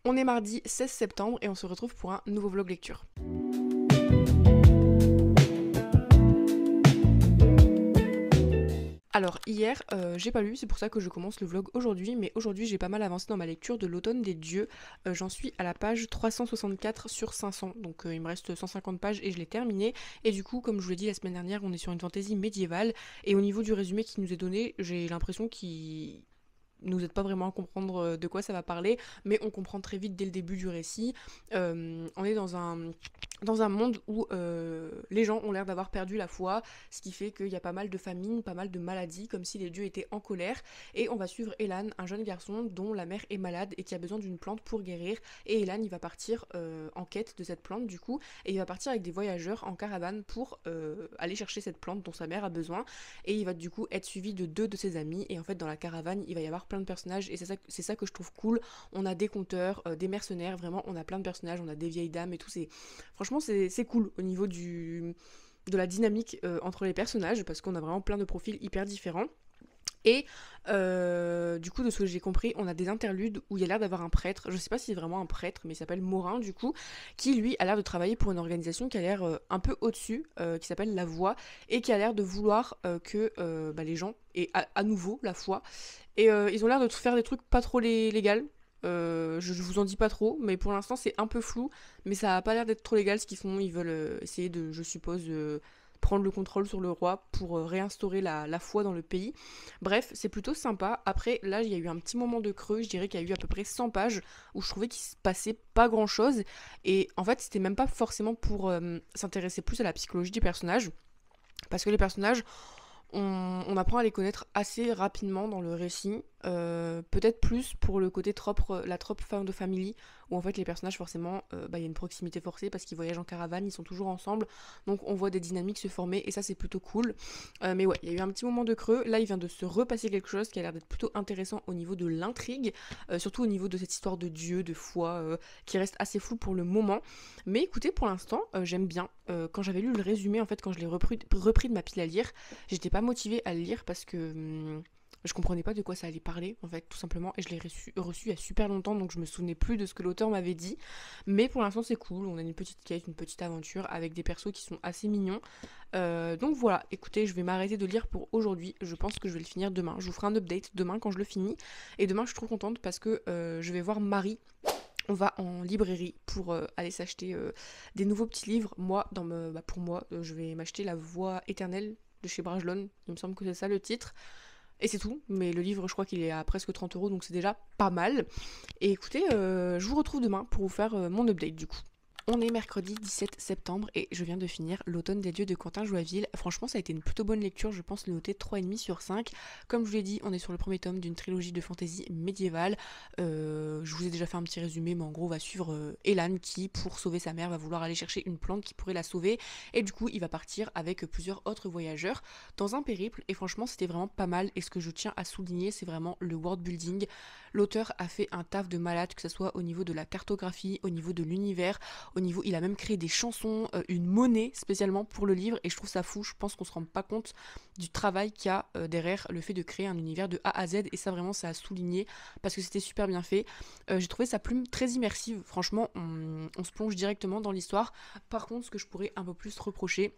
On est mardi 16 septembre et on se retrouve pour un nouveau vlog lecture. Alors hier, j'ai pas lu, c'est pour ça que je commence le vlog aujourd'hui, mais aujourd'hui j'ai pas mal avancé dans ma lecture de l'automne des dieux. J'en suis à la page 364 sur 500, donc il me reste 150 pages et je l'ai terminé. Et du coup, comme je vous l'ai dit la semaine dernière, on est sur une fantaisie médiévale, et au niveau du résumé qui nous est donné, j'ai l'impression qu'il nous aide pas vraiment à comprendre de quoi ça va parler, mais on comprend très vite dès le début du récit. On est dans un monde où les gens ont l'air d'avoir perdu la foi, ce qui fait qu'il y a pas mal de famines, pas mal de maladies, comme si les dieux étaient en colère. Et on va suivre Elan, un jeune garçon dont la mère est malade et qui a besoin d'une plante pour guérir. Et Elan, il va partir en quête de cette plante du coup, et il va partir avec des voyageurs en caravane pour aller chercher cette plante dont sa mère a besoin. Et il va du coup être suivi de deux de ses amis. Et en fait, dans la caravane, il va y avoir plein de personnages, et c'est ça que je trouve cool. On a des conteurs, des mercenaires, vraiment, on a plein de personnages, on a des vieilles dames et tout. Franchement, c'est cool au niveau de la dynamique entre les personnages, parce qu'on a vraiment plein de profils hyper différents. Et du coup, de ce que j'ai compris, on a des interludes où il y a l'air d'avoir un prêtre, je sais pas si c'est vraiment un prêtre, mais il s'appelle Morin du coup, qui lui a l'air de travailler pour une organisation qui a l'air un peu au-dessus, qui s'appelle La Voix, et qui a l'air de vouloir que les gens aient à nouveau la foi. Et ils ont l'air de faire des trucs pas trop légaux. Je vous en dis pas trop, mais pour l'instant c'est un peu flou, mais ça a pas l'air d'être trop légal ce qu'ils font. Ils veulent essayer de, je suppose, prendre le contrôle sur le roi pour réinstaurer la foi dans le pays. Bref, c'est plutôt sympa. Après, là, il y a eu un petit moment de creux, je dirais qu'il y a eu à peu près 100 pages où je trouvais qu'il se passait pas grand chose. Et en fait, c'était même pas forcément pour s'intéresser plus à la psychologie du personnage, parce que les personnages, on apprend à les connaître assez rapidement dans le récit, peut-être plus pour le côté la trope Found Family, où en fait les personnages forcément, y a une proximité forcée parce qu'ils voyagent en caravane, ils sont toujours ensemble, donc on voit des dynamiques se former et ça c'est plutôt cool. Mais ouais, il y a eu un petit moment de creux, là il vient de se repasser quelque chose qui a l'air d'être plutôt intéressant au niveau de l'intrigue, surtout au niveau de cette histoire de dieu, de foi, qui reste assez flou pour le moment. Mais écoutez, pour l'instant, j'aime bien. Quand j'avais lu le résumé, en fait, quand je l'ai repris de ma pile à lire, j'étais pas motivée à le lire parce que je comprenais pas de quoi ça allait parler, en fait, tout simplement, et je l'ai reçu il y a super longtemps, donc je me souvenais plus de ce que l'auteur m'avait dit. Mais pour l'instant, c'est cool, on a une petite quête, une petite aventure avec des persos qui sont assez mignons. Donc voilà, écoutez, je vais m'arrêter de lire pour aujourd'hui. Je pense que je vais le finir demain. Je vous ferai un update demain quand je le finis. Et demain, je suis trop contente parce que je vais voir Marie. On va en librairie pour aller s'acheter des nouveaux petits livres. Moi, pour moi, je vais m'acheter La Voix éternelle de chez Brajlon. Il me semble que c'est ça le titre. Et c'est tout. Mais le livre, je crois qu'il est à presque 30 €, donc c'est déjà pas mal. Et écoutez, je vous retrouve demain pour vous faire mon update du coup. On est mercredi 17 septembre et je viens de finir L'Automne des dieux de Quentin Joinville. Franchement, ça a été une plutôt bonne lecture, je pense le noter 3,5 sur 5. Comme je vous l'ai dit, on est sur le premier tome d'une trilogie de fantasy médiévale. Je vous ai déjà fait un petit résumé, mais en gros, on va suivre Elan qui, pour sauver sa mère, va vouloir aller chercher une plante qui pourrait la sauver. Et du coup, il va partir avec plusieurs autres voyageurs dans un périple. Et franchement, c'était vraiment pas mal. Et ce que je tiens à souligner, c'est vraiment le world building. L'auteur a fait un taf de malade, que ce soit au niveau de la cartographie, au niveau de l'univers, il a même créé des chansons, une monnaie spécialement pour le livre, et je trouve ça fou. Je pense qu'on se rend pas compte du travail qu'il y a derrière le fait de créer un univers de A à Z, et ça vraiment ça a souligné parce que c'était super bien fait. J'ai trouvé sa plume très immersive, franchement on se plonge directement dans l'histoire. Par contre, ce que je pourrais un peu plus reprocher,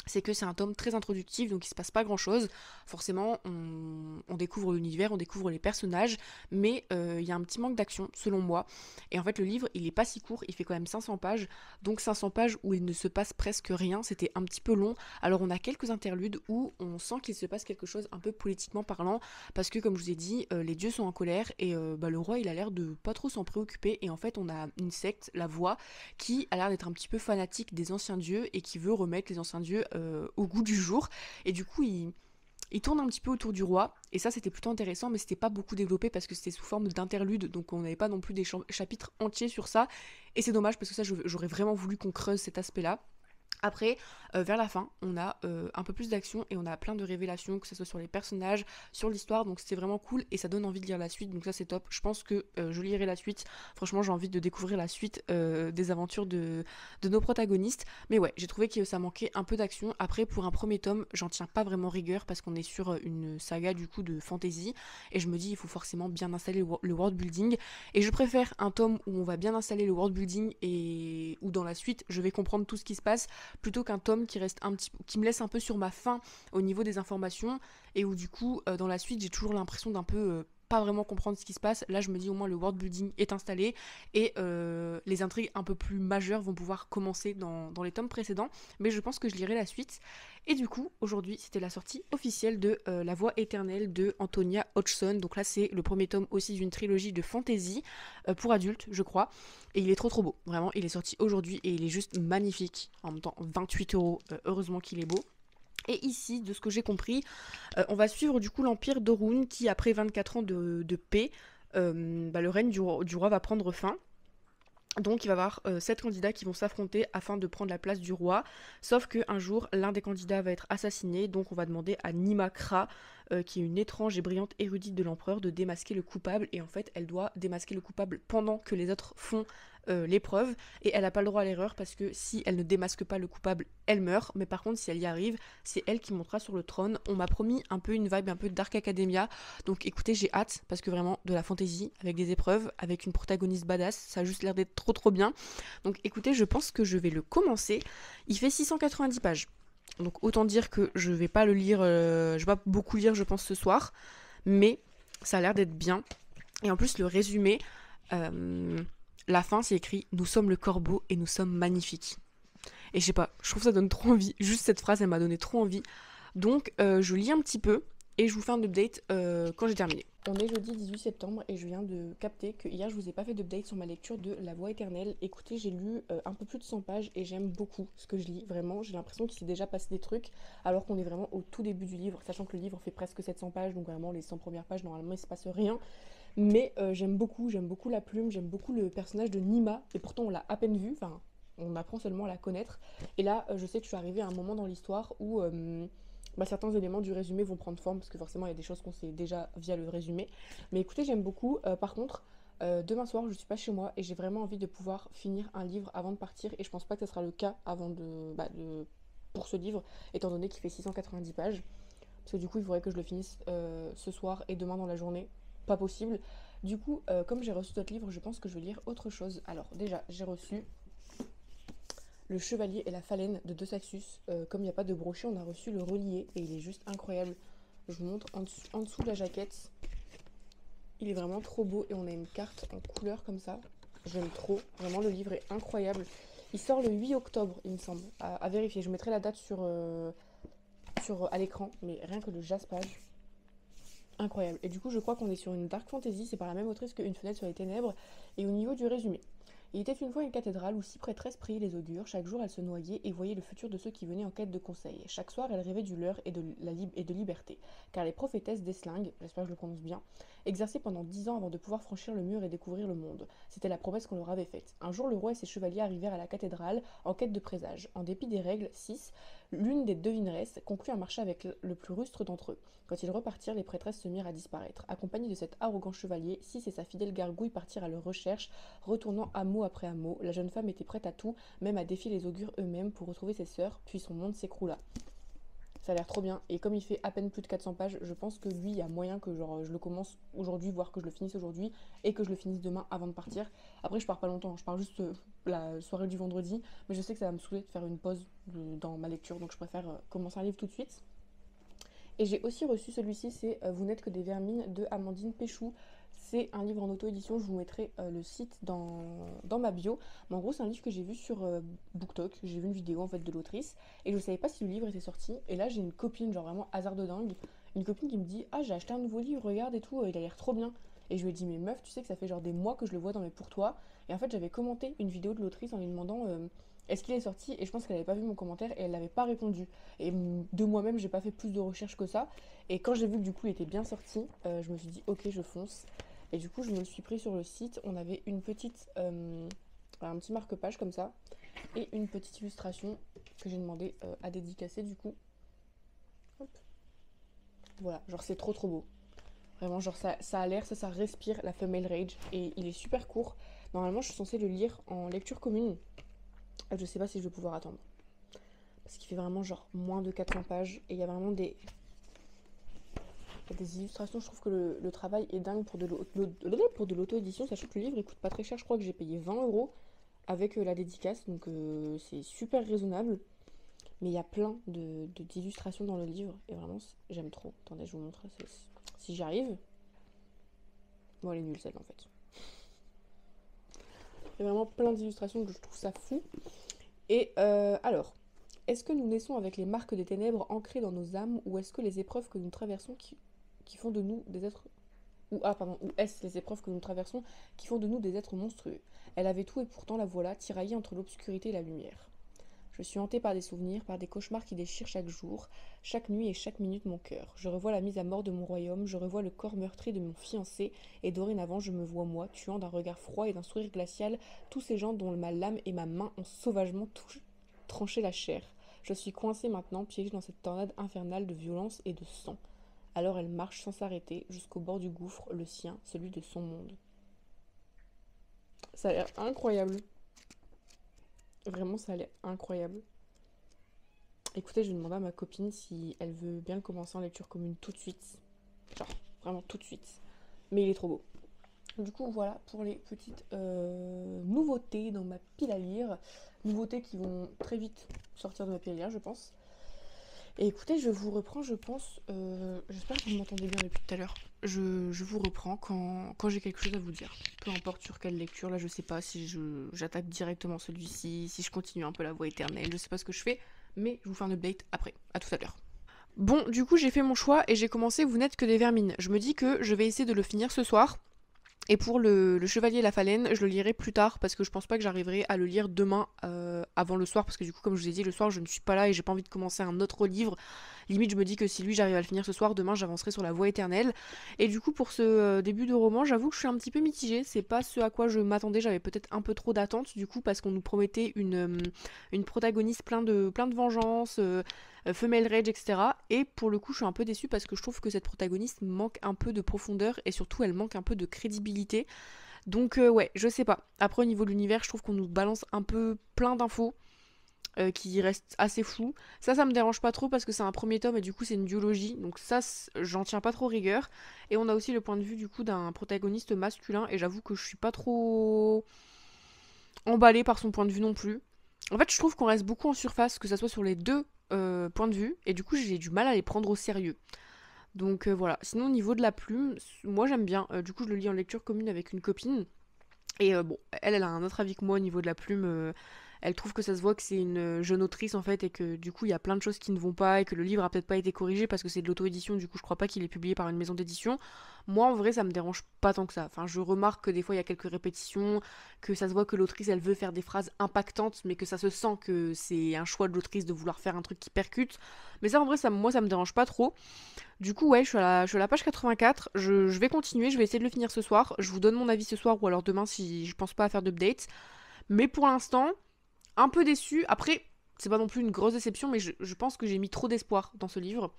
c'est que c'est un tome très introductif, donc il se passe pas grand chose. Forcément, on découvre l'univers, on découvre les personnages, mais il y a un petit manque d'action, selon moi. Et en fait, le livre, il est pas si court, il fait quand même 500 pages, donc 500 pages où il ne se passe presque rien, c'était un petit peu long. Alors on a quelques interludes où on sent qu'il se passe quelque chose un peu politiquement parlant, parce que comme je vous ai dit, les dieux sont en colère, et le roi, il a l'air de pas trop s'en préoccuper, et en fait, on a une secte, la Voix, qui a l'air d'être un petit peu fanatique des anciens dieux, et qui veut remettre les anciens dieux au goût du jour. Et du coup, il tourne un petit peu autour du roi, et ça c'était plutôt intéressant, mais c'était pas beaucoup développé parce que c'était sous forme d'interlude, donc on n'avait pas non plus des chapitres entiers sur ça, et c'est dommage parce que ça j'aurais vraiment voulu qu'on creuse cet aspect-là. Après, vers la fin, on a un peu plus d'action et on a plein de révélations, que ce soit sur les personnages, sur l'histoire, donc c'est vraiment cool et ça donne envie de lire la suite, donc ça c'est top. Je pense que je lirai la suite. Franchement, j'ai envie de découvrir la suite des aventures de nos protagonistes. Mais ouais, j'ai trouvé que ça manquait un peu d'action. Après, pour un premier tome, j'en tiens pas vraiment rigueur parce qu'on est sur une saga du coup de fantasy et je me dis il faut forcément bien installer le world building. Et je préfère un tome où on va bien installer le world building et où dans la suite je vais comprendre tout ce qui se passe plutôt qu'un tome qui reste qui me laisse un peu sur ma faim au niveau des informations et où du coup dans la suite j'ai toujours l'impression d'un peu pas vraiment comprendre ce qui se passe. Là je me dis au moins le world building est installé et les intrigues un peu plus majeures vont pouvoir commencer dans les tomes précédents, mais je pense que je lirai la suite. Et du coup aujourd'hui c'était la sortie officielle de La Voix éternelle de Antonia Hodgson, donc là c'est le premier tome aussi d'une trilogie de fantasy pour adultes je crois. Et il est trop beau, vraiment, il est sorti aujourd'hui et il est juste magnifique. En même temps, 28 €, heureusement qu'il est beau. Et ici, de ce que j'ai compris, on va suivre du coup l'empire d'Orun qui, après 24 ans de paix, le règne du roi va prendre fin. Donc il va y avoir 7 candidats qui vont s'affronter afin de prendre la place du roi. Sauf qu'un jour, l'un des candidats va être assassiné. Donc on va demander à Nimakra, qui est une étrange et brillante érudite de l'empereur, de démasquer le coupable. Et en fait, elle doit démasquer le coupable pendant que les autres font l'épreuve. Et elle n'a pas le droit à l'erreur parce que si elle ne démasque pas le coupable, elle meurt. Mais par contre, si elle y arrive, c'est elle qui montera sur le trône. On m'a promis un peu une vibe un peu Dark Academia. Donc écoutez, j'ai hâte parce que vraiment de la fantasy avec des épreuves, avec une protagoniste badass, ça a juste l'air d'être trop bien. Donc écoutez, je pense que je vais le commencer. Il fait 690 pages. Donc autant dire que je vais pas le lire, je vais pas beaucoup lire je pense ce soir, mais ça a l'air d'être bien. Et en plus le résumé, la fin c'est écrit « Nous sommes le corbeau et nous sommes magnifiques ». Et je sais pas, je trouve que ça donne trop envie. Juste cette phrase elle m'a donné trop envie. Donc je lis un petit peu et je vous fais un update quand j'ai terminé. On est jeudi 18 septembre et je viens de capter que hier je vous ai pas fait d'update sur ma lecture de La Voix éternelle. Écoutez, j'ai lu un peu plus de 100 pages et j'aime beaucoup ce que je lis, vraiment. J'ai l'impression qu'il s'est déjà passé des trucs alors qu'on est vraiment au tout début du livre, sachant que le livre fait presque 700 pages, donc vraiment les 100 premières pages normalement il se passe rien. Mais j'aime beaucoup la plume, j'aime beaucoup le personnage de Nima et pourtant on l'a à peine vu, enfin on apprend seulement à la connaître. Et là je sais que je suis arrivée à un moment dans l'histoire où certains éléments du résumé vont prendre forme parce que forcément il y a des choses qu'on sait déjà via le résumé. Mais écoutez, j'aime beaucoup. Par contre, demain soir, je suis pas chez moi et j'ai vraiment envie de pouvoir finir un livre avant de partir. Et je pense pas que ce sera le cas pour ce livre, étant donné qu'il fait 690 pages. Parce que du coup, il faudrait que je le finisse ce soir et demain dans la journée. Pas possible. Du coup, comme j'ai reçu d'autres livres, je pense que je vais lire autre chose. Alors, déjà, j'ai reçu Le Chevalier et la Phalène de De Saxus. Comme il n'y a pas de brochet, on a reçu le relié et il est juste incroyable. Je vous montre en dessous de la jaquette. Il est vraiment trop beau et on a une carte en couleur comme ça. J'aime trop. Vraiment, le livre est incroyable. Il sort le 8 octobre, il me semble. À vérifier. Je mettrai la date à l'écran, mais rien que le jaspage. Incroyable. Et du coup, je crois qu'on est sur une dark fantasy. C'est par la même autrice que Une fenêtre sur les ténèbres. Et au niveau du résumé. Il était une fois une cathédrale où 6 prêtresses priaient les augures. Chaque jour, elles se noyaient et voyaient le futur de ceux qui venaient en quête de conseils. Chaque soir, elles rêvaient du leur et de liberté. Car les prophétesses d'Esling, j'espère que je le prononce bien, exerçaient pendant 10 ans avant de pouvoir franchir le mur et découvrir le monde. C'était la promesse qu'on leur avait faite. Un jour, le roi et ses chevaliers arrivèrent à la cathédrale en quête de présages. En dépit des règles, 6, l'une des devineresses conclut un marché avec le plus rustre d'entre eux. Quand ils repartirent, les prêtresses se mirent à disparaître. Accompagnés de cet arrogant chevalier, 6 et sa fidèle gargouille partirent à leur recherche, retournant hameau après hameau. La jeune femme était prête à tout, même à défier les augures eux-mêmes pour retrouver ses sœurs, puis son monde s'écroula. Ça a l'air trop bien, et comme il fait à peine plus de 400 pages, je pense que lui, il y a moyen que je le commence aujourd'hui, voire que je le finisse aujourd'hui, et que je le finisse demain avant de partir. Après, je pars pas longtemps, je pars juste la soirée du vendredi, mais je sais que ça va me saouler de faire une pause dans ma lecture, donc je préfère commencer un livre tout de suite. Et j'ai aussi reçu celui-ci, c'est Vous n'êtes que des vermines de Amandine Péchou. C'est un livre en auto-édition, je vous mettrai le site dans ma bio. Mais en gros, c'est un livre que j'ai vu sur BookTok. J'ai vu une vidéo en fait de l'autrice et je ne savais pas si le livre était sorti. Et là, j'ai une copine, genre vraiment hasard de dingue, une copine qui me dit Ah, j'ai acheté un nouveau livre, regarde et tout, il a l'air trop bien. Et je lui ai dit Mais meuf, tu sais que ça fait genre des mois que je le vois dans mes pour toi. Et en fait, j'avais commenté une vidéo de l'autrice en lui demandant est-ce qu'il est sorti. Et je pense qu'elle n'avait pas vu mon commentaire et elle n'avait pas répondu. Et de moi-même, j'ai pas fait plus de recherches que ça. Et quand j'ai vu que du coup, il était bien sorti, je me suis dit Ok, je fonce. Et du coup, je me le suis pris sur le site. On avait une petite Voilà, un petit marque-page comme ça. Et une petite illustration que j'ai demandé à dédicacer du coup. Hop. Voilà, genre c'est trop beau. Vraiment, genre ça a l'air, ça respire la Female Rage. Et il est super court. Normalement, je suis censée le lire en lecture commune. Je sais pas si je vais pouvoir attendre. Parce qu'il fait vraiment genre moins de 400 pages. Et il y a vraiment des illustrations. Je trouve que le travail est dingue pour de l'auto-édition. Sachant que le livre il coûte pas très cher. Je crois que j'ai payé 20 € avec la dédicace. Donc c'est super raisonnable. Mais il y a plein d'illustrations dans le livre. Et vraiment, j'aime trop. Attendez, je vous montre si j'y arrive. Bon, elle est nulle celle-là en fait. Il y a vraiment plein d'illustrations que je trouve ça fou. Et alors, est-ce que nous naissons avec les marques des ténèbres ancrées dans nos âmes, ou est-ce que les épreuves que nous traversons qui font de nous des êtres... ou est-ce les épreuves que nous traversons qui font de nous des êtres monstrueux? Elle avait tout et pourtant la voilà, tiraillée entre l'obscurité et la lumière. Je suis hantée par des souvenirs, par des cauchemars qui déchirent chaque jour, chaque nuit et chaque minute mon cœur. Je revois la mise à mort de mon royaume, je revois le corps meurtri de mon fiancé, et dorénavant je me vois moi, tuant d'un regard froid et d'un sourire glacial tous ces gens dont ma lame et ma main ont sauvagement tranché la chair. Je suis coincée maintenant, piégée dans cette tornade infernale de violence et de sang. Alors elle marche sans s'arrêter jusqu'au bord du gouffre, le sien, celui de son monde. Ça a l'air incroyable. Vraiment, ça a l'air incroyable. Écoutez, je vais demander à ma copine si elle veut bien commencer en lecture commune tout de suite. Genre, vraiment tout de suite. Mais il est trop beau. Du coup, voilà pour les petites nouveautés dans ma pile à lire. Nouveautés qui vont très vite sortir de ma pile à lire, je pense. Et écoutez, je vous reprends, je pense. J'espère que vous m'entendez bien depuis tout à l'heure. Je vous reprends quand j'ai quelque chose à vous dire. Peu importe sur quelle lecture, là je sais pas si j'attaque directement celui-ci, si je continue un peu la voie éternelle, je sais pas ce que je fais, mais je vous fais un update après. À tout à l'heure. Bon, du coup j'ai fait mon choix et j'ai commencé Vous n'êtes que des vermines. Je me dis que je vais essayer de le finir ce soir. Et pour le Chevalier et la Phalène, je le lirai plus tard parce que je pense pas que j'arriverai à le lire demain avant le soir, parce que du coup, comme je vous ai dit, le soir je ne suis pas là et j'ai pas envie de commencer un autre livre. Limite, je me dis que si lui j'arrive à le finir ce soir, demain j'avancerai sur la voie éternelle. Et du coup, pour ce début de roman, j'avoue que je suis un petit peu mitigée. C'est pas ce à quoi je m'attendais, j'avais peut-être un peu trop d'attentes du coup, parce qu'on nous promettait une protagoniste plein de vengeance. Female Rage, etc. Et pour le coup, je suis un peu déçue parce que je trouve que cette protagoniste manque un peu de profondeur et surtout elle manque un peu de crédibilité. Donc ouais, je sais pas. Après au niveau de l'univers, je trouve qu'on nous balance un peu plein d'infos qui restent assez floues. Ça me dérange pas trop parce que c'est un premier tome et du coup c'est une duologie. Donc ça, j'en tiens pas trop rigueur. Et on a aussi le point de vue du coup d'un protagoniste masculin et j'avoue que je suis pas trop emballée par son point de vue non plus. En fait, je trouve qu'on reste beaucoup en surface, que ça soit sur les deux points de vue, et du coup, j'ai du mal à les prendre au sérieux. Donc voilà. Sinon, au niveau de la plume, moi j'aime bien. Du coup, je le lis en lecture commune avec une copine. Et bon, elle a un autre avis que moi au niveau de la plume. Elle trouve que ça se voit que c'est une jeune autrice en fait et que du coup il y a plein de choses qui ne vont pas et que le livre a peut-être pas été corrigé parce que c'est de l'auto-édition, du coup je crois pas qu'il est publié par une maison d'édition. Moi en vrai ça me dérange pas tant que ça. Enfin je remarque que des fois il y a quelques répétitions, que ça se voit que l'autrice elle veut faire des phrases impactantes mais que ça se sent que c'est un choix de l'autrice de vouloir faire un truc qui percute. Mais ça en vrai moi ça me dérange pas trop. Du coup ouais je suis à la page 84, je vais continuer, je vais essayer de le finir ce soir. Je vous donne mon avis ce soir ou alors demain si je pense pas à faire d'update. Mais pour l'instant, un peu déçu. Après, c'est pas non plus une grosse déception, mais je pense que j'ai mis trop d'espoir dans ce livre.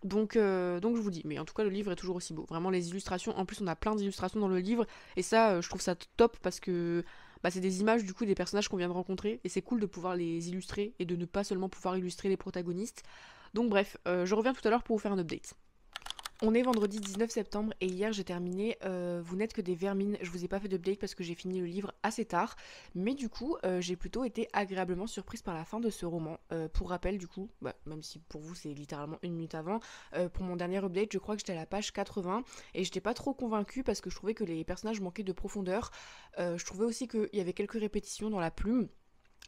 Donc je vous dis. Mais en tout cas, le livre est toujours aussi beau. Vraiment, les illustrations. En plus, on a plein d'illustrations dans le livre. Et ça, je trouve ça top parce que c'est des images du coup des personnages qu'on vient de rencontrer. Et c'est cool de pouvoir les illustrer et de ne pas seulement pouvoir illustrer les protagonistes. Donc bref, je reviens tout à l'heure pour vous faire un update. On est vendredi 19 septembre et hier j'ai terminé Vous n'êtes que des vermines. Je vous ai pas fait d'update parce que j'ai fini le livre assez tard. Mais du coup, j'ai plutôt été agréablement surprise par la fin de ce roman. Pour rappel, du coup, même si pour vous c'est littéralement une minute avant, pour mon dernier update, je crois que j'étais à la page 80 et j'étais pas trop convaincue parce que je trouvais que les personnages manquaient de profondeur. Je trouvais aussi qu'il y avait quelques répétitions dans la plume.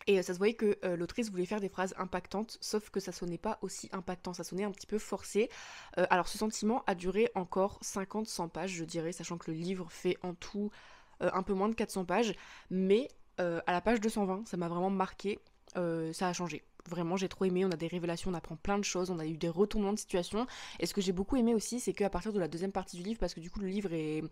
Et ça se voyait que l'autrice voulait faire des phrases impactantes, sauf que ça sonnait pas aussi impactant, ça sonnait un petit peu forcé. Alors ce sentiment a duré encore 50-100 pages, je dirais, sachant que le livre fait en tout un peu moins de 400 pages. Mais à la page 220, ça m'a vraiment marqué, ça a changé. Vraiment, j'ai trop aimé, on a des révélations, on apprend plein de choses, on a eu des retournements de situation. Et ce que j'ai beaucoup aimé aussi, c'est qu'à partir de la deuxième partie du livre, parce que du coup le livre est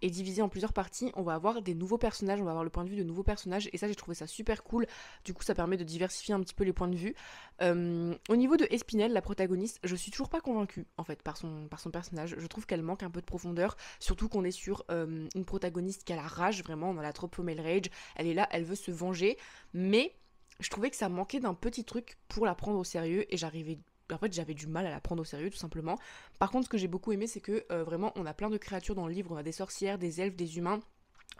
est divisé en plusieurs parties. On va avoir des nouveaux personnages, on va avoir le point de vue de nouveaux personnages, et ça j'ai trouvé ça super cool. Du coup ça permet de diversifier un petit peu les points de vue. Au niveau de Espinel, la protagoniste, je suis toujours pas convaincue en fait par son personnage. Je trouve qu'elle manque un peu de profondeur, surtout qu'on est sur une protagoniste qui a la rage, vraiment, on a la trop female rage. Elle est là, elle veut se venger, mais je trouvais que ça manquait d'un petit truc pour la prendre au sérieux, et j'avais du mal à la prendre au sérieux tout simplement. Par contre, ce que j'ai beaucoup aimé, c'est que vraiment on a plein de créatures dans le livre. On a des sorcières, des elfes, des humains,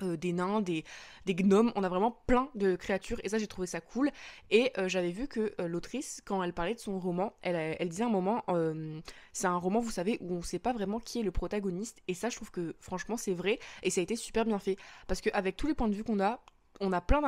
des nains, des gnomes, on a vraiment plein de créatures, et ça j'ai trouvé ça cool. Et j'avais vu que l'autrice, quand elle parlait de son roman, elle disait à un moment, c'est un roman, vous savez, où on sait pas vraiment qui est le protagoniste, et ça je trouve que franchement c'est vrai, et ça a été super bien fait, parce qu'avec tous les points de vue qu'on a, on a plein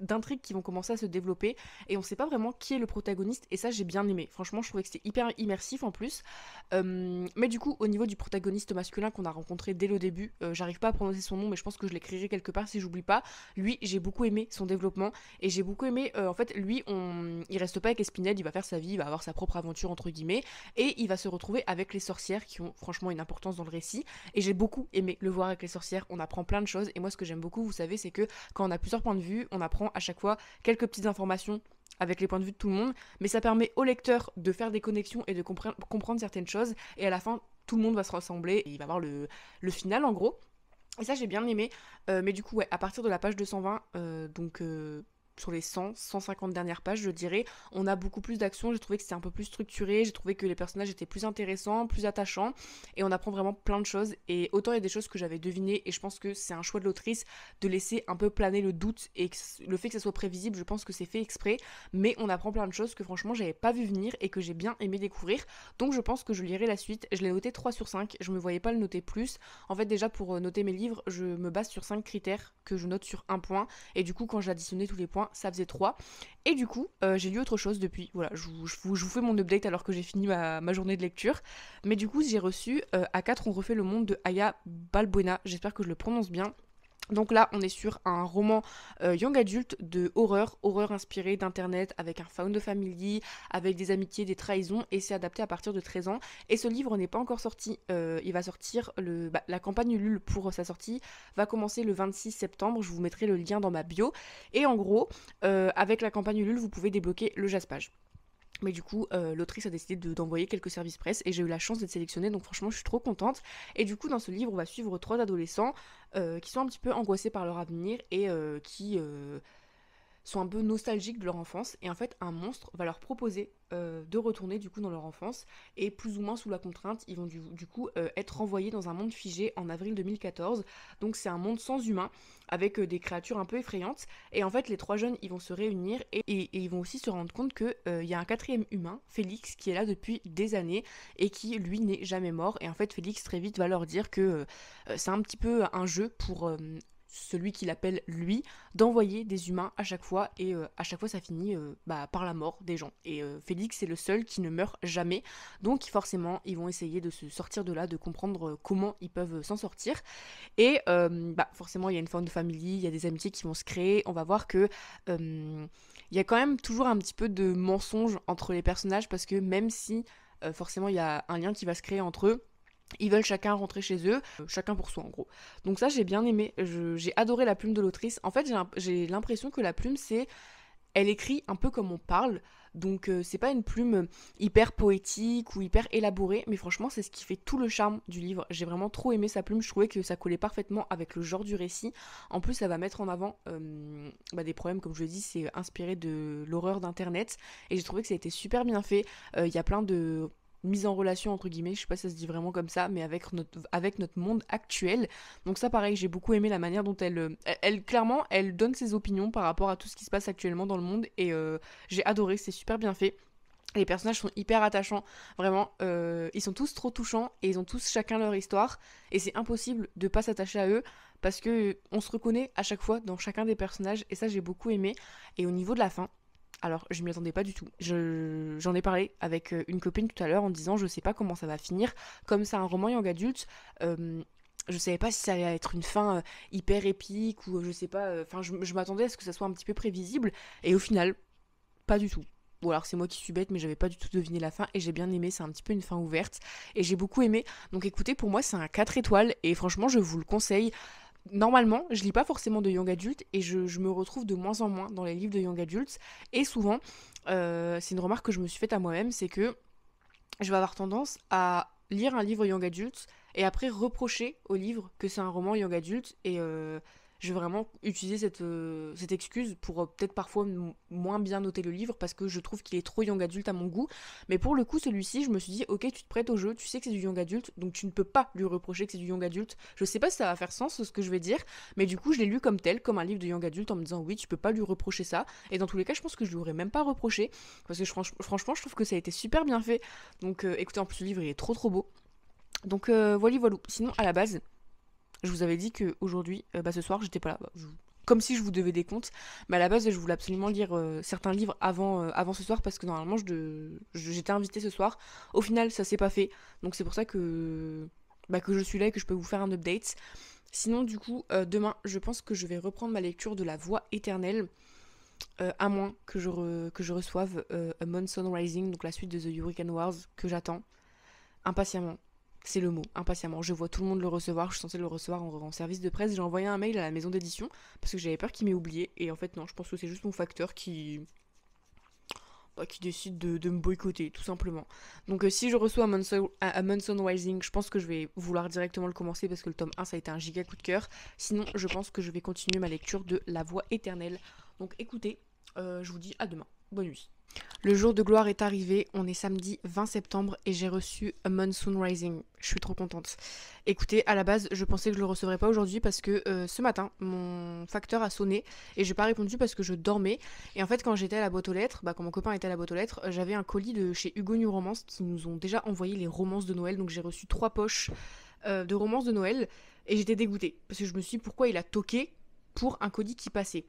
d'intrigues qui vont commencer à se développer, et on sait pas vraiment qui est le protagoniste, et ça j'ai bien aimé. Franchement je trouvais que c'était hyper immersif en plus. Mais du coup au niveau du protagoniste masculin qu'on a rencontré dès le début, j'arrive pas à prononcer son nom, mais je pense que je l'écrirai quelque part si j'oublie pas. Lui j'ai beaucoup aimé son développement, et j'ai beaucoup aimé en fait lui, il reste pas avec Espinel, il va faire sa vie, il va avoir sa propre aventure entre guillemets, et il va se retrouver avec les sorcières qui ont franchement une importance dans le récit, et j'ai beaucoup aimé le voir avec les sorcières. On apprend plein de choses, et moi ce que j'aime beaucoup, vous savez, c'est que quand on a plusieurs points de vue, on apprend à chaque fois quelques petites informations avec les points de vue de tout le monde, mais ça permet au lecteur de faire des connexions et de comprendre certaines choses, et à la fin, tout le monde va se ressembler, et il va avoir le final en gros. Et ça j'ai bien aimé, mais du coup ouais, à partir de la page 220, sur les 150 dernières pages je dirais, on a beaucoup plus d'action. J'ai trouvé que c'était un peu plus structuré, j'ai trouvé que les personnages étaient plus intéressants, plus attachants, et on apprend vraiment plein de choses. Et autant il y a des choses que j'avais devinées, et je pense que c'est un choix de l'autrice de laisser un peu planer le doute, et le fait que ça soit prévisible, je pense que c'est fait exprès, mais on apprend plein de choses que franchement j'avais pas vu venir et que j'ai bien aimé découvrir. Donc je pense que je lirai la suite. Je l'ai noté 3 sur 5, je me voyais pas le noter plus. En fait déjà pour noter mes livres, je me base sur 5 critères que je note sur un point, et du coup quand j'additionnais tous les points ça faisait 3. Et du coup j'ai lu autre chose depuis, voilà, je vous fais mon update alors que j'ai fini ma journée de lecture. Mais du coup j'ai reçu à 4 on refait le monde de Aya Balbuena, j'espère que je le prononce bien. Donc là, on est sur un roman young adulte de horreur inspirée d'internet, avec un found family, avec des amitiés, des trahisons, et c'est adapté à partir de 13 ans. Et ce livre n'est pas encore sorti, il va sortir, la campagne Ulule pour sa sortie va commencer le 26 septembre, je vous mettrai le lien dans ma bio. Et en gros, avec la campagne Ulule, vous pouvez débloquer le Jaspage. Mais du coup, l'autrice a décidé d'envoyer quelques services presse, et j'ai eu la chance d'être sélectionnée, donc franchement je suis trop contente. Et du coup dans ce livre on va suivre 3 adolescents qui sont un petit peu angoissés par leur avenir, et qui sont un peu nostalgiques de leur enfance, et en fait un monstre va leur proposer de retourner du coup dans leur enfance, et plus ou moins sous la contrainte ils vont du coup être renvoyés dans un monde figé en avril 2014. Donc c'est un monde sans humains, avec des créatures un peu effrayantes, et en fait les 3 jeunes ils vont se réunir, et ils vont aussi se rendre compte que il y a un 4e humain, Félix, qui est là depuis des années, et qui lui n'est jamais mort. Et en fait Félix très vite va leur dire que c'est un petit peu un jeu pour celui qu'il appelle lui, d'envoyer des humains à chaque fois, et à chaque fois ça finit par la mort des gens. Et Félix c'est le seul qui ne meurt jamais, donc forcément ils vont essayer de se sortir de là, de comprendre comment ils peuvent s'en sortir. Et forcément il y a une forme de famille, il y a des amitiés qui vont se créer. On va voir que il y a quand même toujours un petit peu de mensonge entre les personnages, parce que même si forcément il y a un lien qui va se créer entre eux, ils veulent chacun rentrer chez eux, chacun pour soi en gros. Donc ça j'ai bien aimé, j'ai adoré la plume de l'autrice. En fait j'ai l'impression que la plume elle écrit un peu comme on parle, donc c'est pas une plume hyper poétique ou hyper élaborée, mais franchement c'est ce qui fait tout le charme du livre. J'ai vraiment trop aimé sa plume, je trouvais que ça collait parfaitement avec le genre du récit. En plus ça va mettre en avant des problèmes, comme je l'ai dit, c'est inspiré de l'horreur d'internet, et j'ai trouvé que ça a été super bien fait. Il y a plein de mise en relation entre guillemets, je sais pas si ça se dit vraiment comme ça, mais avec notre monde actuel. Donc ça pareil, j'ai beaucoup aimé la manière dont clairement elle donne ses opinions par rapport à tout ce qui se passe actuellement dans le monde, et j'ai adoré, c'est super bien fait. Les personnages sont hyper attachants, vraiment, ils sont tous trop touchants, et ils ont tous chacun leur histoire, et c'est impossible de pas s'attacher à eux, parce que on se reconnaît à chaque fois dans chacun des personnages, et ça j'ai beaucoup aimé. Et au niveau de la fin, alors, je m'y attendais pas du tout. J'en ai parlé avec une copine tout à l'heure en disant je sais pas comment ça va finir. Comme c'est un roman young adulte, je savais pas si ça allait être une fin hyper épique, ou je sais pas. Enfin, je m'attendais à ce que ça soit un petit peu prévisible, et au final, pas du tout. Ou alors c'est moi qui suis bête, mais j'avais pas du tout deviné la fin et j'ai bien aimé, c'est un petit peu une fin ouverte et j'ai beaucoup aimé. Donc écoutez, pour moi c'est un 4 étoiles et franchement je vous le conseille. Normalement, je lis pas forcément de young adult et je me retrouve de moins en moins dans les livres de young adults. Et souvent, c'est une remarque que je me suis faite à moi-même, c'est que je vais avoir tendance à lire un livre young adult et après reprocher au livre que c'est un roman young adult et je vais vraiment utiliser cette excuse pour peut-être parfois moins bien noter le livre parce que je trouve qu'il est trop young adult à mon goût. Mais pour le coup, celui-ci, je me suis dit, ok, tu te prêtes au jeu, tu sais que c'est du young adult, donc tu ne peux pas lui reprocher que c'est du young adult. Je sais pas si ça va faire sens ce que je vais dire, mais du coup, je l'ai lu comme tel, comme un livre de young adult en me disant, oui, tu peux pas lui reprocher ça. Et dans tous les cas, je pense que je lui aurais même pas reproché parce que franchement, je trouve que ça a été super bien fait. Donc écoutez, en plus, le livre il est trop trop beau. Donc voilà, voilà. Sinon, à la base, je vous avais dit qu'aujourd'hui, ce soir, j'étais pas là. Comme si je vous devais des comptes. Mais à la base, je voulais absolument lire certains livres avant ce soir parce que normalement, j'étais invitée ce soir. Au final, ça s'est pas fait. Donc c'est pour ça que je suis là et que je peux vous faire un update. Sinon, du coup, demain, je pense que je vais reprendre ma lecture de La Voix éternelle. À moins que je reçoive A Monsoon Rising, donc la suite de The Hurricane Wars, que j'attends impatiemment. C'est le mot, impatiemment. Je vois tout le monde le recevoir, je suis censée le recevoir en service de presse. J'ai envoyé un mail à la maison d'édition parce que j'avais peur qu'il m'ait oublié. Et en fait, non, je pense que c'est juste mon facteur qui décide de me boycotter, tout simplement. Donc si je reçois A Monsoon Rising, je pense que je vais vouloir directement le commencer parce que le tome 1, ça a été un giga coup de cœur. Sinon, je pense que je vais continuer ma lecture de La Voix éternelle. Donc écoutez, je vous dis à demain. Bonne nuit. Le jour de gloire est arrivé, on est samedi 20 septembre et j'ai reçu A Monsoon Rising. Je suis trop contente. Écoutez, à la base, je pensais que je le recevrais pas aujourd'hui parce que ce matin, mon facteur a sonné et j'ai pas répondu parce que je dormais. Et en fait, quand j'étais à la boîte aux lettres, quand mon copain était à la boîte aux lettres, j'avais un colis de chez Hugo New Romance qui nous ont déjà envoyé les romances de Noël. Donc j'ai reçu 3 poches de romances de Noël et j'étais dégoûtée parce que je me suis dit pourquoi il a toqué pour un colis qui passait.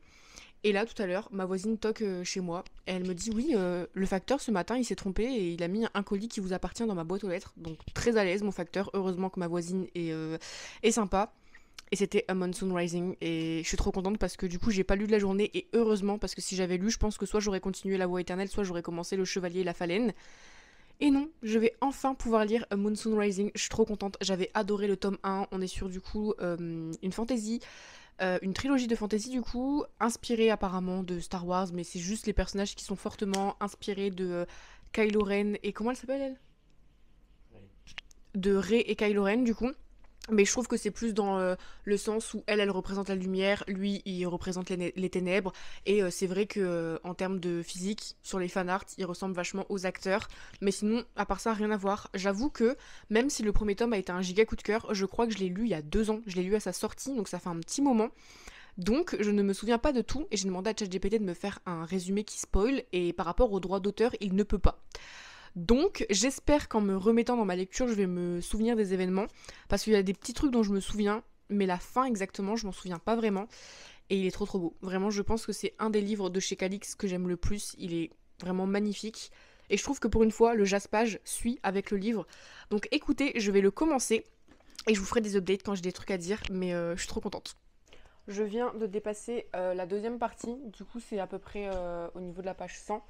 Et là, tout à l'heure, ma voisine toque chez moi. Et elle me dit, oui, le facteur, ce matin, il s'est trompé et il a mis un colis qui vous appartient dans ma boîte aux lettres. Donc, très à l'aise, mon facteur. Heureusement que ma voisine est sympa. Et c'était A Monsoon Rising. Et je suis trop contente parce que du coup, j'ai pas lu de la journée. Et heureusement, parce que si j'avais lu, je pense que soit j'aurais continué La Voix éternelle, soit j'aurais commencé Le Chevalier et la Phalène. Et non, je vais enfin pouvoir lire A Monsoon Rising. Je suis trop contente. J'avais adoré le tome 1. On est sur, du coup, une fantasy. Une trilogie de fantasy du coup, inspirée apparemment de Star Wars, mais c'est juste les personnages qui sont fortement inspirés de Kylo Ren et comment elle s'appelle elle? De Rey et Kylo Ren du coup. Mais je trouve que c'est plus dans le sens où elle représente la lumière, lui, il représente les ténèbres. Et c'est vrai que en termes de physique, sur les fanarts, il ressemble vachement aux acteurs. Mais sinon, à part ça, rien à voir. J'avoue que, même si le premier tome a été un giga coup de cœur, je crois que je l'ai lu il y a 2 ans. Je l'ai lu à sa sortie, donc ça fait un petit moment. Donc, je ne me souviens pas de tout et j'ai demandé à ChatGPT de me faire un résumé qui spoil. Et par rapport aux droits d'auteur, il ne peut pas. Donc, j'espère qu'en me remettant dans ma lecture, je vais me souvenir des événements. Parce qu'il y a des petits trucs dont je me souviens, mais la fin exactement, je m'en souviens pas vraiment. Et il est trop trop beau. Vraiment, je pense que c'est un des livres de chez Calix que j'aime le plus. Il est vraiment magnifique. Et je trouve que pour une fois, le jaspage suit avec le livre. Donc écoutez, je vais le commencer. Et je vous ferai des updates quand j'ai des trucs à dire. Mais je suis trop contente. Je viens de dépasser la deuxième partie. Du coup, c'est à peu près au niveau de la page 100.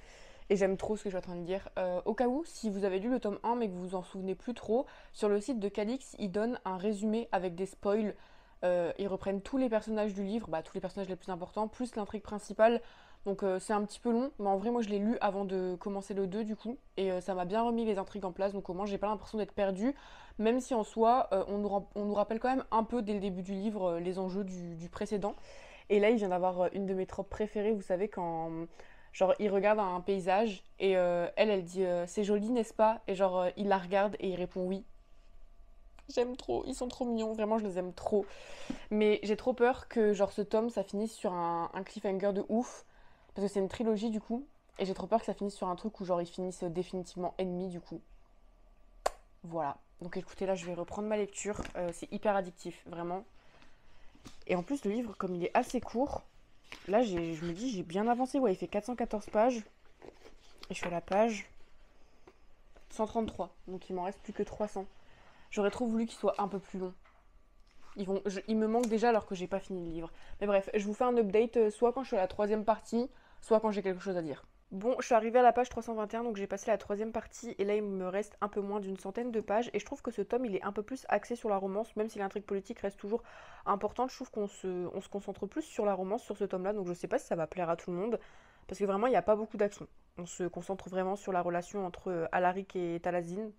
Et j'aime trop ce que je suis en train de dire. Au cas où, si vous avez lu le tome 1 mais que vous vous en souvenez plus trop, sur le site de Calix, ils donnent un résumé avec des spoils. Ils reprennent tous les personnages du livre, tous les personnages les plus importants, plus l'intrigue principale. Donc c'est un petit peu long, mais en vrai moi je l'ai lu avant de commencer le 2 du coup. Et ça m'a bien remis les intrigues en place, donc au moins j'ai pas l'impression d'être perdue. Même si en soi, on nous rappelle quand même un peu dès le début du livre les enjeux du précédent. Et là il vient d'avoir une de mes tropes préférées, vous savez quand... Genre, il regarde un paysage et elle dit c'est joli, n'est-ce pas? Et genre, il la regarde et il répond oui. J'aime trop, ils sont trop mignons, vraiment, je les aime trop. Mais j'ai trop peur que, genre, ce tome, ça finisse sur un cliffhanger de ouf. Parce que c'est une trilogie, du coup. Et j'ai trop peur que ça finisse sur un truc où, genre, ils finissent définitivement ennemis, du coup. Voilà. Donc, écoutez, là, je vais reprendre ma lecture. C'est hyper addictif, vraiment. Et en plus, le livre, comme il est assez court... Là, je me dis, j'ai bien avancé. Ouais, il fait 414 pages. Et je suis à la page 133. Donc, il m'en reste plus que 300. J'aurais trop voulu qu'il soit un peu plus long. Il me manque déjà alors que j'ai pas fini le livre. Mais bref, je vous fais un update soit quand je suis à la troisième partie, soit quand j'ai quelque chose à dire. Bon, je suis arrivée à la page 321, donc j'ai passé la troisième partie, et là il me reste un peu moins d'une centaine de pages, et je trouve que ce tome il est un peu plus axé sur la romance, même si l'intrigue politique reste toujours importante, je trouve qu'on se concentre plus sur la romance sur ce tome-là, donc je sais pas si ça va plaire à tout le monde, parce que vraiment il n'y a pas beaucoup d'action. On se concentre vraiment sur la relation entre Alaric et Talacine,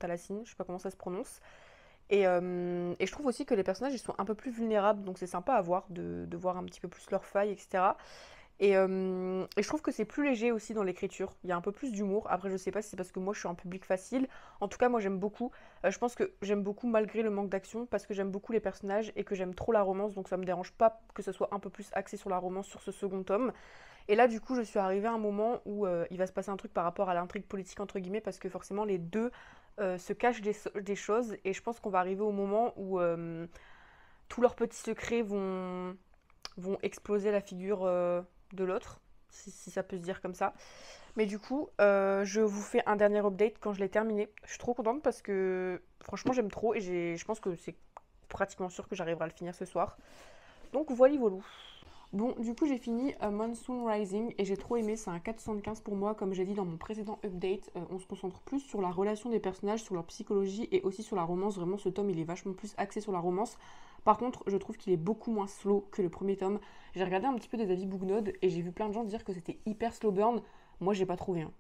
je sais pas comment ça se prononce. Et je trouve aussi que les personnages ils sont un peu plus vulnérables, donc c'est sympa à voir, de voir un petit peu plus leurs failles, etc. Et je trouve que c'est plus léger aussi dans l'écriture. Il y a un peu plus d'humour. Après, je sais pas si c'est parce que moi je suis un public facile. En tout cas, moi j'aime beaucoup. Je pense que j'aime beaucoup malgré le manque d'action parce que j'aime beaucoup les personnages et que j'aime trop la romance. Donc ça me dérange pas que ce soit un peu plus axé sur la romance sur ce second tome. Et là, du coup, je suis arrivée à un moment où il va se passer un truc par rapport à l'intrigue politique, entre guillemets, parce que forcément les deux se cachent des choses. Et je pense qu'on va arriver au moment où tous leurs petits secrets vont exploser la figure de l'autre, si ça peut se dire comme ça. Mais du coup, je vous fais un dernier update quand je l'ai terminé. Je suis trop contente parce que franchement j'aime trop et je pense que c'est pratiquement sûr que j'arriverai à le finir ce soir. Donc voilà, voilà. Bon, du coup j'ai fini Monsoon Rising et j'ai trop aimé, c'est un 4,75 pour moi, comme j'ai dit dans mon précédent update. On se concentre plus sur la relation des personnages, sur leur psychologie et aussi sur la romance. Vraiment ce tome il est vachement plus axé sur la romance. Par contre je trouve qu'il est beaucoup moins slow que le premier tome. J'ai regardé un petit peu des avis Booknode et j'ai vu plein de gens dire que c'était hyper slow burn. Moi j'ai pas trouvé, hein.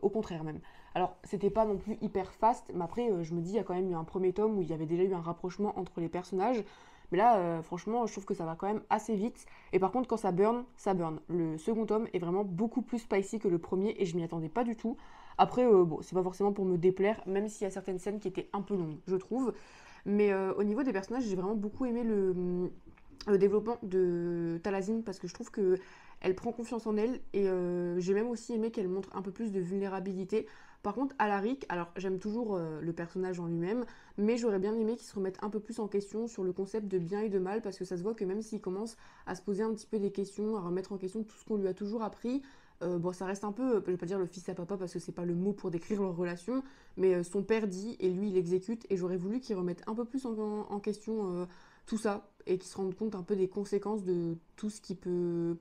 Au contraire même. Alors c'était pas non plus hyper fast, mais après je me dis il y a quand même eu un premier tome où il y avait déjà eu un rapprochement entre les personnages. Mais là, franchement, je trouve que ça va quand même assez vite. Et par contre, quand ça burn, ça burn. Le second tome est vraiment beaucoup plus spicy que le premier et je m'y attendais pas du tout. Après, bon, c'est pas forcément pour me déplaire, même s'il y a certaines scènes qui étaient un peu longues, je trouve. Mais au niveau des personnages, j'ai vraiment beaucoup aimé le développement de Talazine parce que je trouve que elle prend confiance en elle et j'ai même aussi aimé qu'elle montre un peu plus de vulnérabilité. Par contre, Alaric, alors j'aime toujours le personnage en lui-même, mais j'aurais bien aimé qu'il se remette un peu plus en question sur le concept de bien et de mal parce que ça se voit que même s'il commence à se poser un petit peu des questions, à remettre en question tout ce qu'on lui a toujours appris, bon, ça reste un peu, je vais pas dire le fils à papa parce que c'est pas le mot pour décrire leur relation, mais son père dit et lui il exécute et j'aurais voulu qu'il remette un peu plus en question tout ça et qu'il se rende compte un peu des conséquences de tout ce qu'il peut,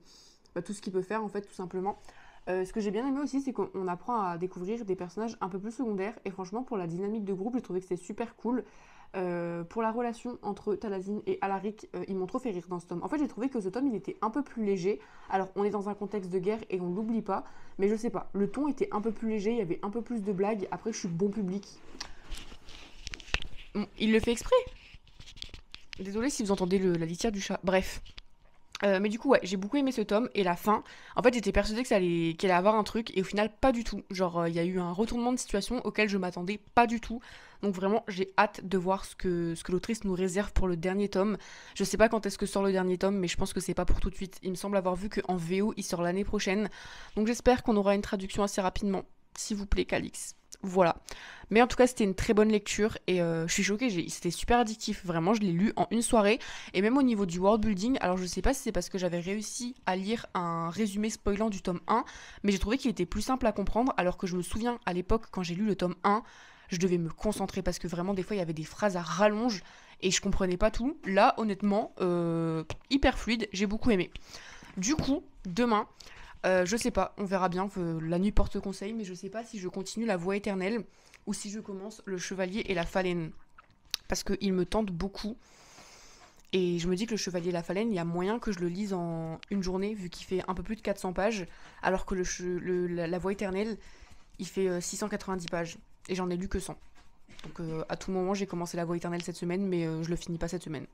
tout ce qu'il peut faire en fait tout simplement. Ce que j'ai bien aimé aussi, c'est qu'on apprend à découvrir des personnages un peu plus secondaires. Et franchement, pour la dynamique de groupe, j'ai trouvé que c'était super cool. Pour la relation entre Talazine et Alaric, ils m'ont trop fait rire dans ce tome. En fait, j'ai trouvé que ce tome, il était un peu plus léger. Alors, on est dans un contexte de guerre et on l'oublie pas. Mais je sais pas, le ton était un peu plus léger, il y avait un peu plus de blagues. Après, je suis bon public. Bon, il le fait exprès. Désolée si vous entendez la litière du chat. Bref. Mais du coup, ouais, j'ai beaucoup aimé ce tome et la fin. En fait, j'étais persuadée que qu'elle allait avoir un truc et au final, pas du tout. Genre, il y a eu un retournement de situation auquel je m'attendais pas du tout. Donc vraiment, j'ai hâte de voir ce que l'autrice nous réserve pour le dernier tome. Je sais pas quand est-ce que sort le dernier tome, mais je pense que c'est pas pour tout de suite. Il me semble avoir vu qu'en VO, il sort l'année prochaine. Donc j'espère qu'on aura une traduction assez rapidement. S'il vous plaît, Calix. Voilà. Mais en tout cas, c'était une très bonne lecture et je suis choquée, c'était super addictif. Vraiment, je l'ai lu en une soirée. Et même au niveau du world building, alors je sais pas si c'est parce que j'avais réussi à lire un résumé spoilant du tome 1, mais j'ai trouvé qu'il était plus simple à comprendre, alors que je me souviens à l'époque, quand j'ai lu le tome 1, je devais me concentrer parce que vraiment, des fois, il y avait des phrases à rallonge et je comprenais pas tout. Là, honnêtement, hyper fluide, j'ai beaucoup aimé. Du coup, demain, je sais pas, on verra bien, la nuit porte conseil, mais je sais pas si je continue la voie éternelle ou si je commence le chevalier et la phalène. Parce qu'il me tente beaucoup. Et je me dis que le chevalier et la phalène, il y a moyen que je le lise en une journée, vu qu'il fait un peu plus de 400 pages, alors que la voie éternelle, il fait 690 pages. Et j'en ai lu que 100. Donc à tout moment, j'ai commencé la voie éternelle cette semaine, mais je le finis pas cette semaine.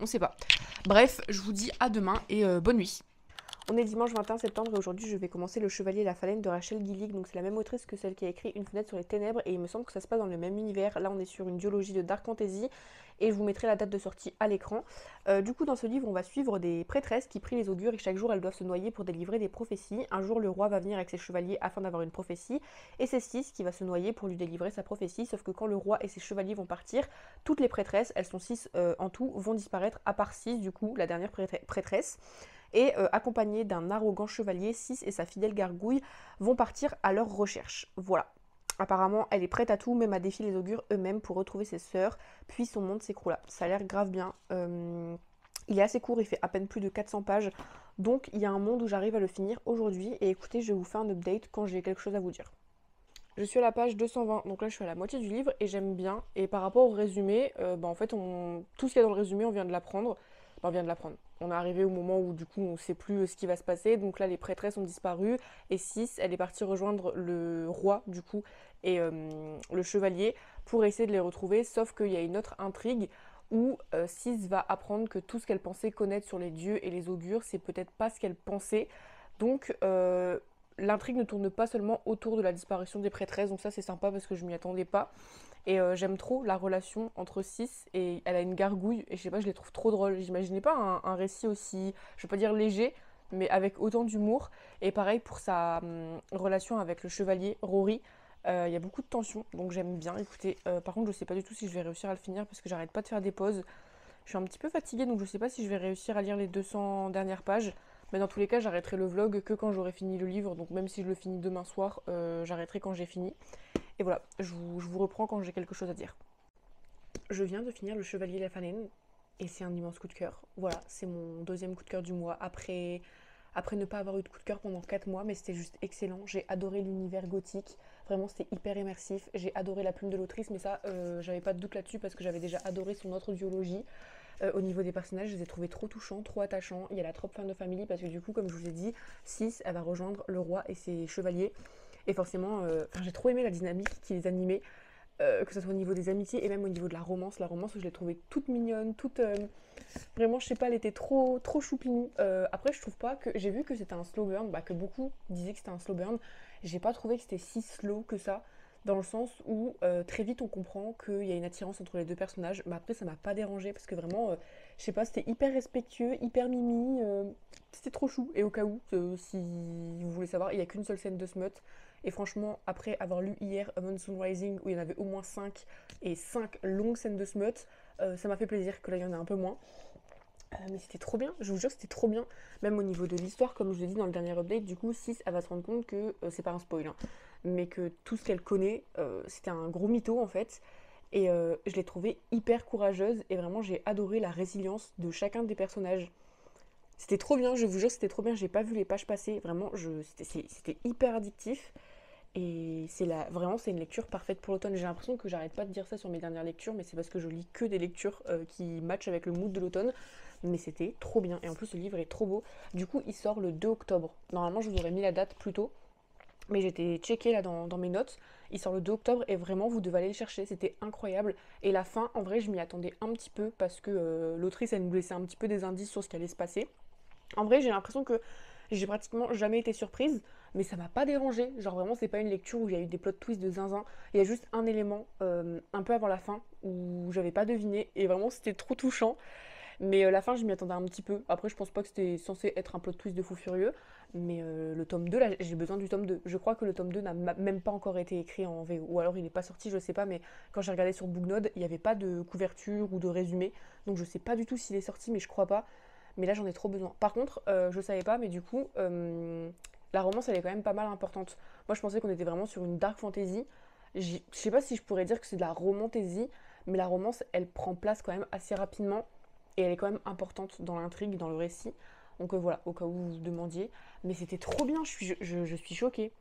On sait pas. Bref, je vous dis à demain et bonne nuit. On est dimanche 21 septembre et aujourd'hui je vais commencer Le Chevalier et la Phalène de Rachel Gillig. Donc c'est la même autrice que celle qui a écrit Une fenêtre sur les ténèbres et il me semble que ça se passe dans le même univers. Là on est sur une duologie de Dark Fantasy et je vous mettrai la date de sortie à l'écran. Du coup dans ce livre on va suivre des prêtresses qui prient les augures et chaque jour elles doivent se noyer pour délivrer des prophéties. Un jour le roi va venir avec ses chevaliers afin d'avoir une prophétie et c'est Cis qui va se noyer pour lui délivrer sa prophétie. Sauf que quand le roi et ses chevaliers vont partir, toutes les prêtresses, elles sont 6 en tout, vont disparaître à part 6 du coup, la dernière prêtresse. Et accompagnés d'un arrogant chevalier, Cis et sa fidèle gargouille vont partir à leur recherche. Voilà. Apparemment, elle est prête à tout, même à défier les augures eux-mêmes pour retrouver ses sœurs, puis son monde s'écroula. Ça a l'air grave bien. Il est assez court, il fait à peine plus de 400 pages, Donc il y a un monde où j'arrive à le finir aujourd'hui et écoutez, je vous fais un update quand j'ai quelque chose à vous dire. Je suis à la page 220, donc là je suis à la moitié du livre et j'aime bien. Et par rapport au résumé, en fait tout ce qu'il y a dans le résumé, on vient de l'apprendre. Enfin, on vient de l'apprendre. On est arrivé au moment où du coup on ne sait plus ce qui va se passer. Donc là les prêtresses ont disparu et 6, elle est partie rejoindre le roi du coup et le chevalier pour essayer de les retrouver. Sauf qu'il y a une autre intrigue où 6 va apprendre que tout ce qu'elle pensait connaître sur les dieux et les augures, c'est peut-être pas ce qu'elle pensait. Donc l'intrigue ne tourne pas seulement autour de la disparition des prêtresses, donc ça c'est sympa parce que je m'y attendais pas. Et j'aime trop la relation entre Sis et elle a une gargouille, et je sais pas, je les trouve trop drôles. J'imaginais pas un récit aussi, je vais pas dire léger, mais avec autant d'humour. Et pareil pour sa relation avec le chevalier Rory, il y a beaucoup de tension, donc j'aime bien. Écoutez, par contre, je sais pas du tout si je vais réussir à le finir parce que j'arrête pas de faire des pauses. Je suis un petit peu fatiguée, donc je sais pas si je vais réussir à lire les 200 dernières pages. Mais dans tous les cas, j'arrêterai le vlog que quand j'aurai fini le livre. Donc même si je le finis demain soir, j'arrêterai quand j'ai fini. Et voilà, je vous reprends quand j'ai quelque chose à dire. Je viens de finir Le Chevalier Lafanen et c'est un immense coup de cœur. Voilà, c'est mon deuxième coup de cœur du mois après ne pas avoir eu de coup de cœur pendant 4 mois, mais c'était juste excellent. J'ai adoré l'univers gothique, vraiment c'était hyper immersif. J'ai adoré la plume de l'autrice, mais ça, j'avais pas de doute là-dessus parce que j'avais déjà adoré son autre duologie. Au niveau des personnages, je les ai trouvés trop touchants, trop attachants. Il y a la trope fin de famille parce que du coup, comme je vous ai dit, 6, elle va rejoindre le roi et ses chevaliers. Et forcément, j'ai trop aimé la dynamique qui les animait, que ce soit au niveau des amitiés et même au niveau de la romance. La romance, je l'ai trouvée toute mignonne, toute... vraiment, je sais pas, elle était trop, trop choupinue. Après, je trouve pas que... J'ai vu que c'était un slow burn, que beaucoup disaient que c'était un slow burn. J'ai pas trouvé que c'était si slow que ça, dans le sens où très vite on comprend qu'il y a une attirance entre les deux personnages. Mais après, ça m'a pas dérangé parce que vraiment, je sais pas, c'était hyper respectueux, hyper mimi. C'était trop chou. Et au cas où, si vous voulez savoir, il y a qu'une seule scène de smut. Et franchement, après avoir lu hier A Monsoon Rising, où il y en avait au moins 5 et 5 longues scènes de smut, ça m'a fait plaisir que là il y en a un peu moins. Mais c'était trop bien, je vous jure que c'était trop bien. Même au niveau de l'histoire, comme je vous ai dit dans le dernier update, du coup, 6, elle va se rendre compte que, c'est pas un spoil, hein, mais que tout ce qu'elle connaît, c'était un gros mytho en fait. Et je l'ai trouvée hyper courageuse et vraiment j'ai adoré la résilience de chacun des personnages. C'était trop bien, je vous jure, c'était trop bien. J'ai pas vu les pages passer, vraiment, c'était hyper addictif. Et vraiment, c'est une lecture parfaite pour l'automne. J'ai l'impression que j'arrête pas de dire ça sur mes dernières lectures, mais c'est parce que je lis que des lectures qui matchent avec le mood de l'automne. Mais c'était trop bien. Et en plus, le livre est trop beau. Du coup, il sort le 2 octobre. Normalement, je vous aurais mis la date plus tôt. Mais j'étais checké là dans mes notes. Il sort le 2 octobre et vraiment, vous devez aller le chercher. C'était incroyable. Et la fin, en vrai, je m'y attendais un petit peu parce que l'autrice, elle nous laissait un petit peu des indices sur ce qui allait se passer. En vrai, j'ai l'impression que j'ai pratiquement jamais été surprise, mais ça m'a pas dérangé. Genre vraiment, c'est pas une lecture où il y a eu des plot twists de zinzin. Il y a juste un élément un peu avant la fin où j'avais pas deviné et vraiment c'était trop touchant. Mais la fin, je m'y attendais un petit peu. Après, je pense pas que c'était censé être un plot twist de fou furieux. Mais le tome 2, là, j'ai besoin du tome 2. Je crois que le tome 2 n'a même pas encore été écrit en VO. Ou alors il n'est pas sorti, je sais pas. Mais quand j'ai regardé sur Booknode, il n'y avait pas de couverture ou de résumé. Donc je sais pas du tout s'il est sorti, mais je crois pas. Mais là, j'en ai trop besoin. Par contre, je savais pas, mais du coup, la romance, elle est quand même pas mal importante. Moi, je pensais qu'on était vraiment sur une dark fantasy. Je sais pas si je pourrais dire que c'est de la romantasy, mais la romance, elle prend place quand même assez rapidement et elle est quand même importante dans l'intrigue, dans le récit. Donc voilà, au cas où vous vous demandiez. Mais c'était trop bien, je suis choquée.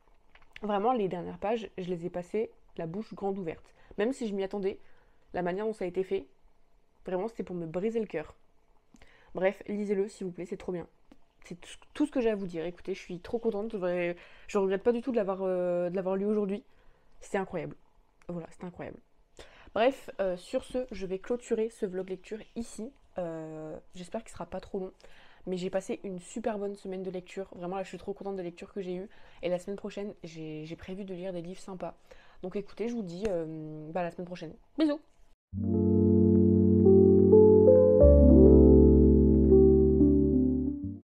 Vraiment, les dernières pages, je les ai passées la bouche grande ouverte. Même si je m'y attendais, la manière dont ça a été fait, vraiment, c'était pour me briser le cœur. Bref, lisez-le s'il vous plaît, c'est trop bien. C'est tout ce que j'ai à vous dire. Écoutez, je suis trop contente. Je regrette pas du tout de l'avoir lu aujourd'hui. C'était incroyable. Voilà, c'était incroyable. Bref, sur ce, je vais clôturer ce vlog lecture ici. J'espère qu'il sera pas trop long. Mais j'ai passé une super bonne semaine de lecture. Vraiment, là, je suis trop contente des lectures que j'ai eues. Et la semaine prochaine, j'ai prévu de lire des livres sympas. Donc écoutez, je vous dis à la semaine prochaine. Bisous!